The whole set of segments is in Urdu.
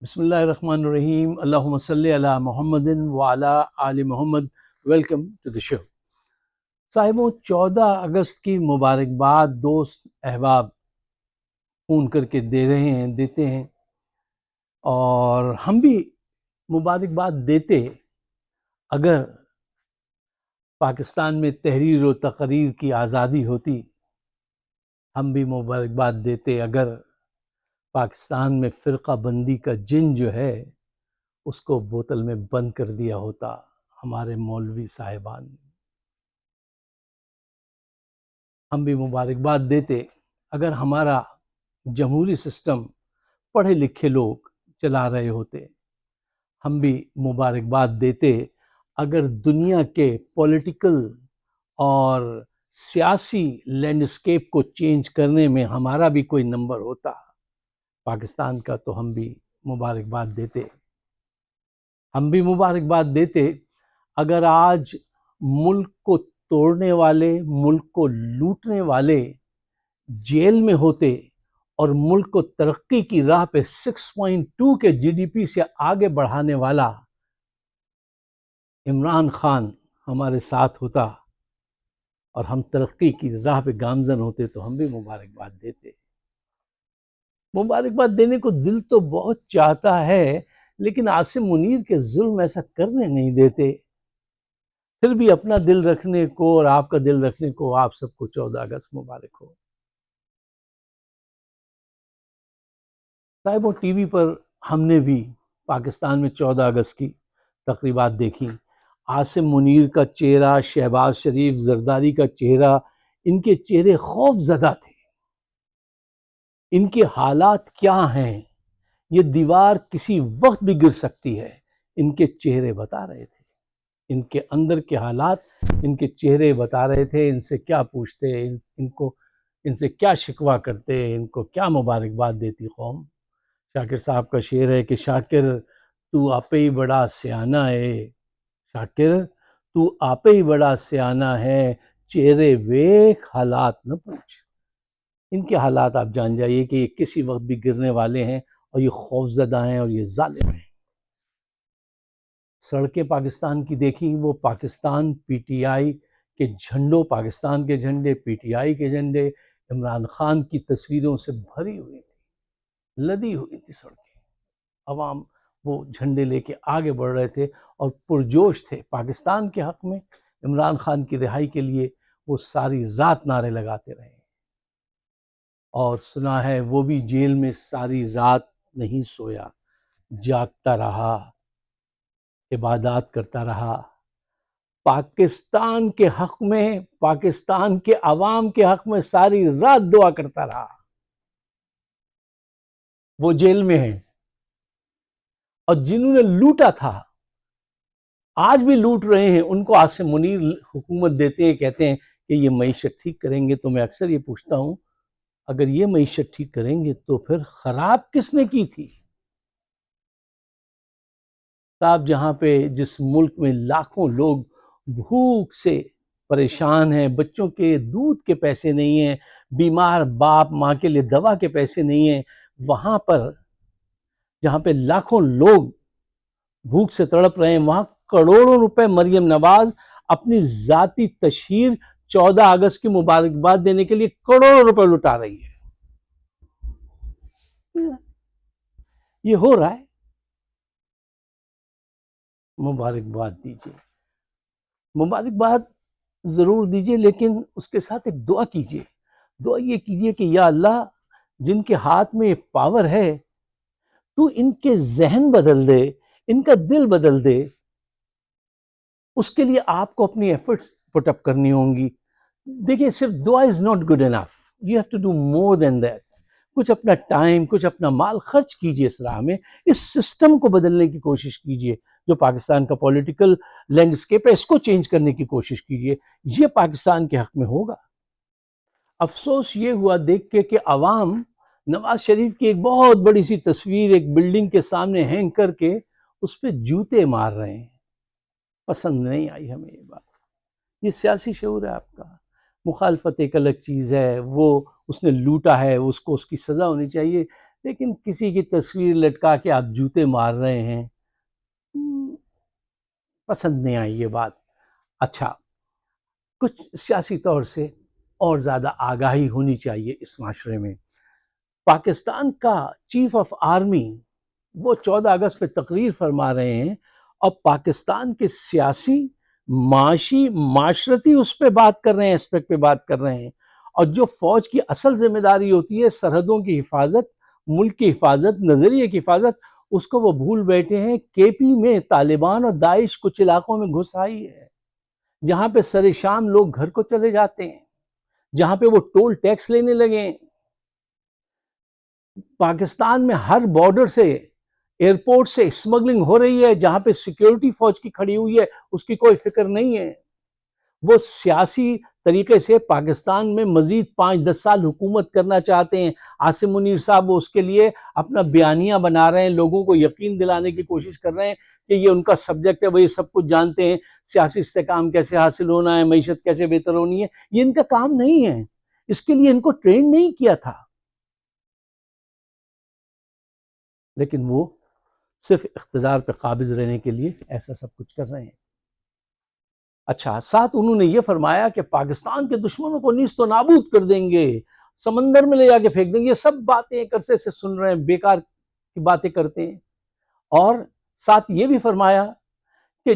بسم اللہ الرحمن الرحیم، اللہم صلی علی محمد وعلی آل محمد۔ ویلکم ٹو دی شو۔ صاحبوں، 14 اگست کی مبارکباد دوست احباب فون کر کے دیتے ہیں، اور ہم بھی مبارکباد دیتے اگر پاکستان میں تحریر و تقریر کی آزادی ہوتی۔ ہم بھی مبارکباد دیتے اگر پاکستان میں فرقہ بندی کا جن جو ہے اس کو بوتل میں بند کر دیا ہوتا ہمارے مولوی صاحبان نے۔ ہم بھی مبارکباد دیتے اگر ہمارا جمہوری سسٹم پڑھے لکھے لوگ چلا رہے ہوتے۔ ہم بھی مبارکباد دیتے اگر دنیا کے پولیٹیکل اور سیاسی لینڈسکیپ کو چینج کرنے میں ہمارا بھی کوئی نمبر ہوتا پاکستان کا، تو ہم بھی مبارکباد دیتے۔ ہم بھی مبارکباد دیتے اگر آج ملک کو توڑنے والے، ملک کو لوٹنے والے جیل میں ہوتے، اور ملک کو ترقی کی راہ پہ 6.2 کے جی ڈی پی سے آگے بڑھانے والا عمران خان ہمارے ساتھ ہوتا اور ہم ترقی کی راہ پہ گامزن ہوتے، تو ہم بھی مبارکباد دیتے۔ مبارکباد دینے کو دل تو بہت چاہتا ہے، لیکن عاصم منیر کے ظلم ایسا کرنے نہیں دیتے۔ پھر بھی اپنا دل رکھنے کو اور آپ کا دل رکھنے کو آپ سب کو 14 اگست مبارک ہو۔ صاحبوں، ٹی وی پر ہم نے بھی پاکستان میں 14 اگست کی تقریبات دیکھی۔ عاصم منیر کا چہرہ، شہباز شریف زرداری کا چہرہ، ان کے چہرے خوف زدہ تھے۔ ان کے حالات کیا ہیں؟ یہ دیوار کسی وقت بھی گر سکتی ہے، ان کے چہرے بتا رہے تھے۔ ان کے اندر کے حالات ان کے چہرے بتا رہے تھے۔ ان سے کیا پوچھتے، ان سے کیا شکوہ کرتے، ان کو کیا مبارکباد دیتی قوم۔ شاکر صاحب کا شعر ہے کہ شاکر تو آپے ہی بڑا سیانہ ہے، شاکر تو آپے ہی بڑا سیانہ ہے، چہرے ویکھ حالات نہ پوچھ۔ ان کے حالات آپ جان جائیے کہ یہ کسی وقت بھی گرنے والے ہیں، اور یہ خوفزدہ ہیں، اور یہ ظالم ہیں۔ سڑکیں پاکستان کی دیکھی، وہ پاکستان پی ٹی آئی کے جھنڈوں، پاکستان کے جھنڈے، پی ٹی آئی کے جھنڈے، عمران خان کی تصویروں سے بھری ہوئی تھی، لدی ہوئی تھی سڑکیں۔ عوام وہ جھنڈے لے کے آگے بڑھ رہے تھے اور پرجوش تھے پاکستان کے حق میں، عمران خان کی رہائی کے لیے وہ ساری رات نعرے لگاتے رہے۔ اور سنا ہے وہ بھی جیل میں ساری رات نہیں سویا، جاگتا رہا، عبادات کرتا رہا، پاکستان کے حق میں، پاکستان کے عوام کے حق میں ساری رات دعا کرتا رہا۔ وہ جیل میں ہیں، اور جنہوں نے لوٹا تھا آج بھی لوٹ رہے ہیں، ان کو عاصم منیر حکومت دیتے ہیں، کہتے ہیں کہ یہ معیشت ٹھیک کریں گے۔ تو میں اکثر یہ پوچھتا ہوں، اگر یہ معیشت ٹھیک کریں گے تو پھر خراب کس نے کی تھی؟ صاحب، جہاں پہ جس ملک میں لاکھوں لوگ بھوک سے پریشان ہیں، بچوں کے دودھ کے پیسے نہیں ہیں، بیمار باپ ماں کے لیے دوا کے پیسے نہیں ہیں، وہاں پر جہاں پہ لاکھوں لوگ بھوک سے تڑپ رہے ہیں، وہاں کروڑوں روپے مریم نواز اپنی ذاتی تشہیر 14 اگست کی مبارکباد دینے کے لیے کروڑوں روپے لٹا رہی ہے۔ یہ ہو رہا ہے۔ مبارکباد دیجیے، مبارکباد ضرور دیجیے، لیکن اس کے ساتھ ایک دعا کیجیے۔ دعا یہ کیجیے کہ یا اللہ، جن کے ہاتھ میں یہ پاور ہے، تو ان کے ذہن بدل دے، ان کا دل بدل دے۔ اس کے لیے آپ کو اپنی ایفرٹس پٹ اپ کرنی ہوں گی۔ دیکھیے، صرف دعا is not good enough, you have to do more than that. کچھ اپنا ٹائم، کچھ اپنا مال خرچ کیجیے اس راہ میں، اس سسٹم کو بدلنے کی کوشش کیجیے جو پاکستان کا پولیٹیکل لینڈسکیپ ہے، اس کو چینج کرنے کی کوشش کیجیے۔ یہ پاکستان کے حق میں ہوگا۔ افسوس یہ ہوا دیکھ کے کہ عوام نواز شریف کی ایک بہت بڑی سی تصویر ایک بلڈنگ کے سامنے ہینگ کر کے اس پہ جوتے مار رہے ہیں۔ پسند نہیں آئی ہمیں یہ بات۔ یہ سیاسی شعور ہے آپ کا۔ مخالفت ایک الگ چیز ہے، وہ اس نے لوٹا ہے، اس کو اس کی سزا ہونی چاہیے، لیکن کسی کی تصویر لٹکا کے آپ جوتے مار رہے ہیں، پسند نہیں آئی یہ بات۔ اچھا، کچھ سیاسی طور سے اور زیادہ آگاہی ہونی چاہیے اس معاشرے میں۔ پاکستان کا چیف آف آرمی وہ 14 اگست پہ تقریر فرما رہے ہیں، اور پاکستان کے سیاسی، معاشی، معاشرتی اس پہ بات کر رہے ہیں، اسپیکٹ پہ بات کر رہے ہیں، اور جو فوج کی اصل ذمہ داری ہوتی ہے سرحدوں کی حفاظت، ملک کی حفاظت، نظریے کی حفاظت، اس کو وہ بھول بیٹھے ہیں۔ کے پی میں طالبان اور داعش کچھ علاقوں میں گھس آئی ہے، جہاں پہ سر شام لوگ گھر کو چلے جاتے ہیں، جہاں پہ وہ ٹول ٹیکس لینے لگے ہیں۔ پاکستان میں ہر بارڈر سے، ایئرپورٹ سے اسمگلنگ ہو رہی ہے، جہاں پہ سیکیورٹی فوج کی کھڑی ہوئی ہے، اس کی کوئی فکر نہیں ہے۔ وہ سیاسی طریقے سے پاکستان میں مزید 5-10 سال حکومت کرنا چاہتے ہیں۔ عاصم منیر صاحب وہ اس کے لیے اپنا بیانیہ بنا رہے ہیں، لوگوں کو یقین دلانے کی کوشش کر رہے ہیں کہ یہ ان کا سبجیکٹ ہے، وہ یہ سب کچھ جانتے ہیں، سیاسی استحکام کیسے حاصل ہونا ہے، معیشت کیسے بہتر ہونی ہے۔ یہ ان کا کام نہیں ہے، اس کے لیے ان کو ٹرین نہیں کیا تھا، لیکن وہ صرف اقتدار پہ قابض رہنے کے لیے ایسا سب کچھ کر رہے ہیں۔ اچھا، ساتھ انہوں نے یہ فرمایا کہ پاکستان کے دشمنوں کو نیست و نابود کر دیں گے، سمندر میں لے جا کے پھینک دیں گے۔ یہ سب باتیں ایک عرصے سے سن رہے ہیں، بیکار کی باتیں کرتے ہیں۔ اور ساتھ یہ بھی فرمایا کہ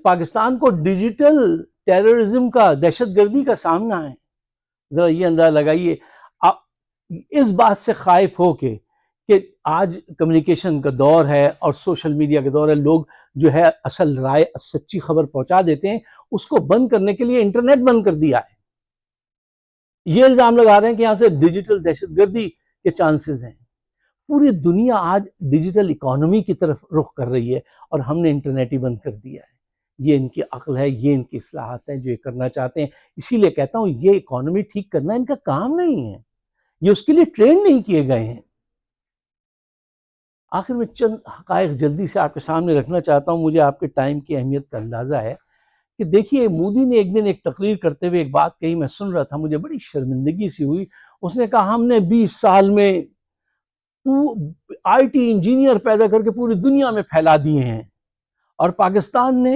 پاکستان کو ڈیجیٹل ٹیررزم کا، دہشت گردی کا سامنا ہے۔ ذرا یہ اندازہ لگائیے، اس بات سے خائف ہو کے کہ آج کمیونیکیشن کا دور ہے اور سوشل میڈیا کا دور ہے، لوگ جو ہے اصل رائے، سچی خبر پہنچا دیتے ہیں، اس کو بند کرنے کے لیے انٹرنیٹ بند کر دیا ہے۔ یہ الزام لگا رہے ہیں کہ یہاں سے ڈیجیٹل دہشت گردی کے چانسز ہیں۔ پوری دنیا آج ڈیجیٹل اکانومی کی طرف رخ کر رہی ہے، اور ہم نے انٹرنیٹ ہی بند کر دیا ہے۔ یہ ان کی عقل ہے، یہ ان کی اصلاحات ہیں جو یہ کرنا چاہتے ہیں۔ اسی لیے کہتا ہوں یہ اکانومی ٹھیک کرنا ان کا کام نہیں ہے، یہ اس کے لیے ٹرین نہیں کیے گئے ہیں۔ آخر میں چند حقائق جلدی سے آپ کے سامنے رکھنا چاہتا ہوں، مجھے آپ کے ٹائم کی اہمیت کا اندازہ ہے کہ دیکھیے، مودی نے ایک دن ایک تقریر کرتے ہوئے ایک بات کہی، میں سن رہا تھا، مجھے بڑی شرمندگی سی ہوئی۔ اس نے کہا ہم نے 20 سال میں آئی ٹی انجینئر پیدا کر کے پوری دنیا میں پھیلا دیے ہیں، اور پاکستان نے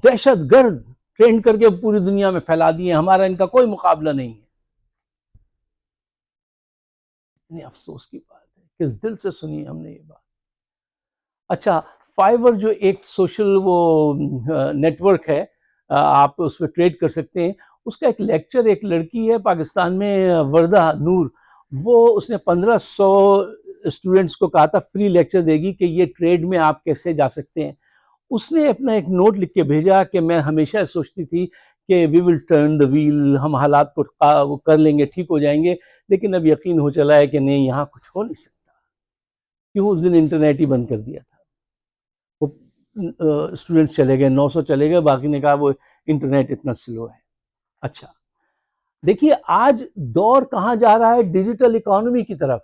دہشت گرد ٹرینڈ کر کے پوری دنیا میں پھیلا دیے ہیں، ہمارا ان کا کوئی مقابلہ نہیں ہے۔ اتنے افسوس کی بات ہے، کس دل سے سنی ہم نے یہ بات۔ اچھا، فائیور جو ایک سوشل وہ نیٹ ورک ہے، آپ اس پہ ٹریڈ کر سکتے ہیں، اس کا ایک لیکچر ایک لڑکی ہے پاکستان میں، وردہ نور، وہ اس نے 1500 اسٹوڈنٹس کو کہا تھا فری لیکچر دے گی کہ یہ ٹریڈ میں آپ کیسے جا سکتے ہیں۔ اس نے اپنا ایک نوٹ لکھ کے بھیجا کہ میں ہمیشہ سوچتی تھی کہ وی ول ٹرن دا ویل، ہم حالات کو کر لیں گے، ٹھیک ہو جائیں گے، لیکن اب یقین ہو چلا ہے کہ نہیں، یہاں کچھ ہو نہیں سکتا، کیوں اس دن انٹرنیٹ ہی بند کر دیا تھا۔ وہ اسٹوڈنٹس چلے گئے، 900 چلے گئے، باقی نے کہا وہ انٹرنیٹ اتنا سلو ہے۔ اچھا، دیکھیے آج دور کہاں جا رہا ہے، ڈیجیٹل اکانومی کی طرف،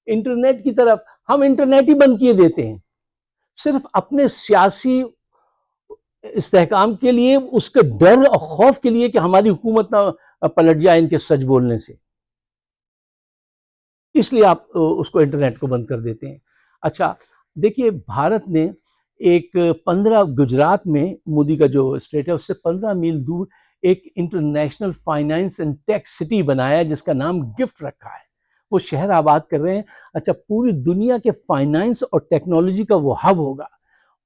انٹرنیٹ کی طرف۔ ہم انٹرنیٹ ہی بند کیے دیتے ہیں، صرف اپنے سیاسی استحکام کے لیے، اس کے ڈر اور خوف کے لیے کہ ہماری حکومت نہ پلٹ جائے ان کے سچ بولنے سے، اس لیے آپ اس کو انٹرنیٹ کو بند کر دیتے ہیں۔ اچھا دیکھیے، بھارت نے ایک 15 گجرات میں، مودی کا جو اسٹیٹ ہے اس سے 15 میل دور ایک international finance and tech city بنایا ہے جس کا نام گفٹ رکھا ہے۔ وہ شہر آباد کر رہے ہیں۔ اچھا، پوری دنیا کے فائنانس اور ٹیکنالوجی کا وہ ہب ہوگا،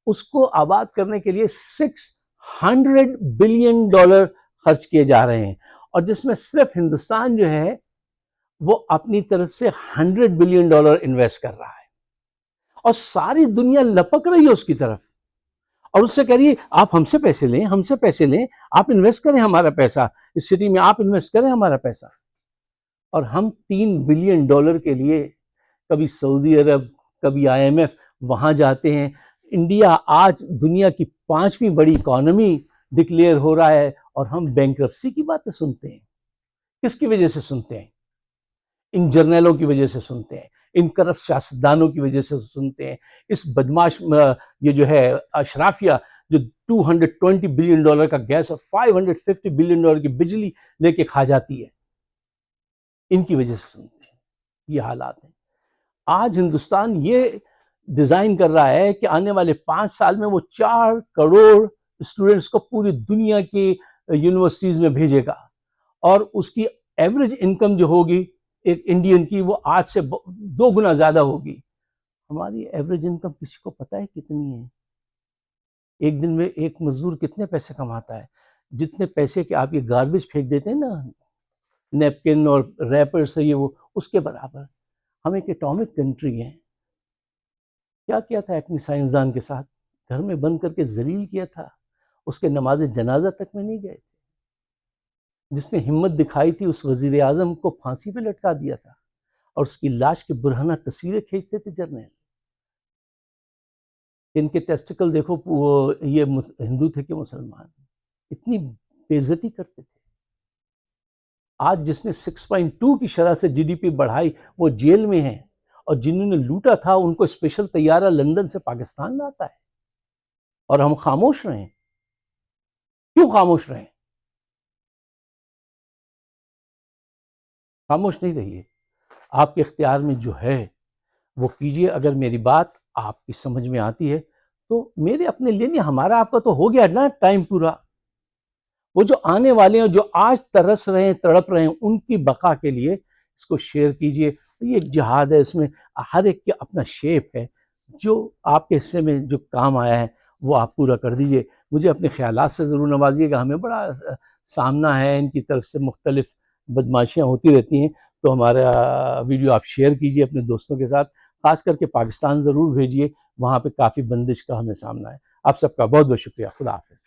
اس کو آباد کرنے کے لیے $600 بلین خرچ کیے جا رہے ہیں، اور جس میں صرف ہندوستان جو ہے وہ اپنی طرف سے $100 بلین انویسٹ کر رہا ہے، اور ساری دنیا لپک رہی ہے اس کی طرف، اور اس سے کہہ رہی ہے آپ ہم سے پیسے لیں، ہم سے پیسے لیں، آپ انویسٹ کریں ہمارا پیسہ اس سٹی میں، آپ انویسٹ کریں ہمارا پیسہ۔ اور ہم $3 بلین کے لیے کبھی سعودی عرب، کبھی IMF وہاں جاتے ہیں۔ انڈیا آج دنیا کی 5ویں بڑی اکانومی ڈکلیئر ہو رہا ہے، اور ہم بینکرپسی کی باتیں سنتے ہیں۔ کس کی وجہ سے سنتے ہیں؟ ان جرنیلوں کی وجہ سے سنتے ہیں، ان کرپٹ سیاستدانوں کی وجہ سے سنتے ہیں، اس بدماش یہ جو ہے اشرافیہ جو $220 بلین کا گیس اور $550 بلین کی بجلی لے کے کھا جاتی ہے، ان کی وجہ سے سنتے ہیں۔ یہ حالات ہیں۔ آج ہندوستان یہ ڈیزائن کر رہا ہے کہ آنے والے 5 سال میں وہ 4 کروڑ اسٹوڈنٹس کو پوری دنیا کی یونیورسٹیز میں بھیجے گا، اور اس کی ایوریج انکم جو ہوگی ایک انڈین کی وہ آج سے 2 گنا زیادہ ہوگی۔ ہماری ایوریج انکم کسی کو پتہ ہے کتنی ہے؟ ایک دن میں ایک مزدور کتنے پیسے کماتا ہے؟ جتنے پیسے کہ آپ یہ گاربیج پھینک دیتے ہیں نا، نیپکن اور ریپرز یہ وہ، اس کے برابر۔ ہم ایک ایٹامک کنٹری ہیں۔ کیا تھا اپنی سائنسدان کے ساتھ؟ گھر میں بند کر کے ذلیل کیا تھا، اس کے نماز جنازہ تک میں نہیں گئے تھے۔ جس نے ہمت دکھائی تھی اس وزیر اعظم کو پھانسی پہ لٹکا دیا تھا، اور اس کی لاش کی برہنہ تصویریں کھینچتے تھے جرنیل۔ ان کے ٹیسٹیکل دیکھو، یہ ہندو تھے کہ مسلمان، اتنی بے عزتی کرتے تھے۔ آج جس نے 6.2 کی شرح سے جی ڈی پی بڑھائی وہ جیل میں ہیں، اور جنہوں نے لوٹا تھا ان کو اسپیشل طیارہ لندن سے پاکستان لاتا ہے، اور ہم خاموش رہیں۔ کیوں خاموش رہیں؟ خاموش نہیں رہیے۔ آپ کے اختیار میں جو ہے وہ کیجئے۔ اگر میری بات آپ کی سمجھ میں آتی ہے تو میرے اپنے لیے نہیں، ہمارا آپ کا تو ہو گیا نا ٹائم پورا۔ وہ جو آنے والے ہیں، جو آج ترس رہے ہیں، تڑپ رہے ہیں، ان کی بقا کے لیے اس کو شیئر کیجئے۔ یہ ایک جہاد ہے، اس میں ہر ایک کا اپنا شیپ ہے۔ جو آپ کے حصے میں جو کام آیا ہے وہ آپ پورا کر دیجئے۔ مجھے اپنے خیالات سے ضرور نوازیے گا۔ ہمیں بڑا سامنا ہے، ان کی طرف سے مختلف بدماشیاں ہوتی رہتی ہیں، تو ہمارا ویڈیو آپ شیئر کیجئے اپنے دوستوں کے ساتھ، خاص کر کے پاکستان ضرور بھیجئے، وہاں پہ کافی بندش کا ہمیں سامنا ہے۔ آپ سب کا بہت بہت شکریہ۔ خدا حافظ۔